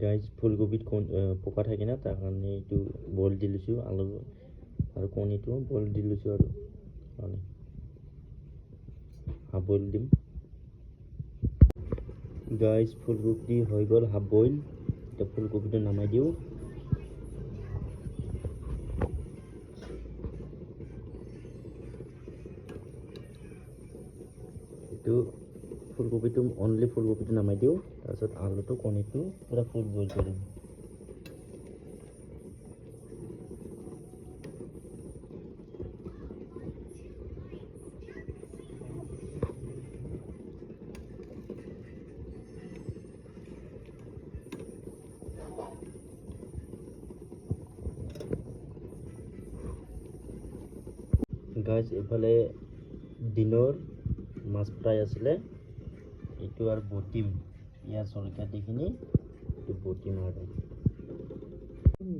Guys ফুলকবিত পকা থাকে না, তাৰ কাৰণে এইটো বইল দি লৈছোঁ, আলু আৰু কণীটো বইল দি লৈছোঁ আৰু মানে হাফ বইল দিম। গাইজ ফুলকবি হৈ গ'ল হাফ বইল, এতিয়া ফুলকবিটো নমাই দিওঁ। এইটো ফুলকবিটো অনলি ফুলকবিটো নমাই দিওঁ, তাৰপিছত আলুটো কণীটো পূৰা ফুল বইল কৰিম। গাইজ এইফালে দিনৰ মাছ ফ্ৰাই আছিলে, এইটো আৰু বটিম, পিঁয়াজ জলকীয়া দি কিনি এইটো বটিম আৰু।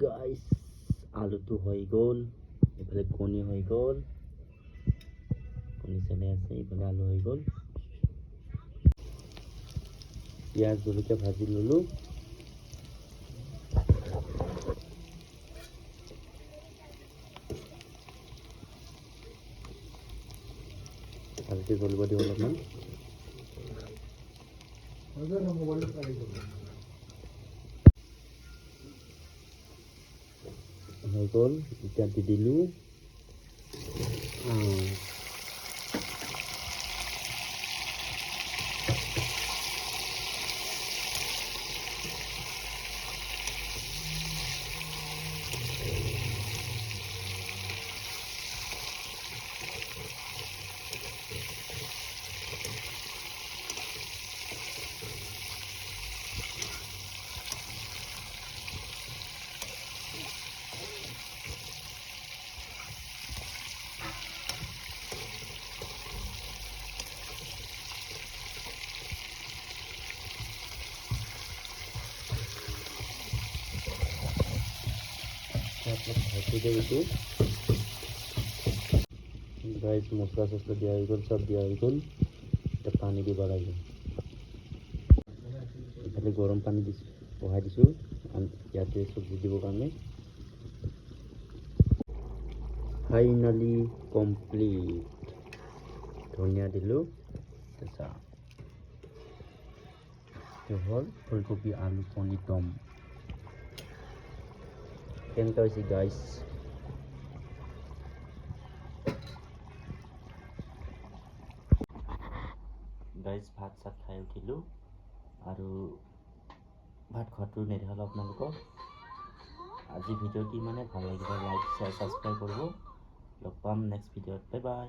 গাইজ আলুটো হৈ গ'ল, এইফালে কণী হৈ গ'ল, কণী চালে আছে, এইফালে আলু হৈ গ'ল। পিঁয়াজ জলকীয়া ভাজি ল'লোঁ। ভালকৈ জ্বলিব দিওঁ অলপমান। হৈ গ'ল, এতিয়া দি দিলোঁ ভাজি দিওঁ এইটো। গাইজ মছলা চছলা দিয়া হৈ গ'ল, চব দিয়া হৈ গ'ল, এতিয়া পানী দিব লাগিব। এইফালে গৰম পানী বহাই দিছোঁ ইয়াতে চব্জি দিবৰ কাৰণে। ফাইনালি কমপ্লিট, ধনিয়া দিলোঁ, এইটো হ'ল ফুলকবি আলু কণী দম। কেনেকুৱা হৈছে গাইজ? গাইজ ভাত চাত খাই উঠিলোঁ, আৰু ভাত খোৱাটো নেদেখালোঁ আপোনালোকক। আজি ভিডিঅ'টি মানে ভাল লাগিলে লাইক শ্বেয়াৰ ছাবস্ক্ৰাইব কৰিব। লগ পাম নেক্সট ভিডিঅ'ত, বাই বাই।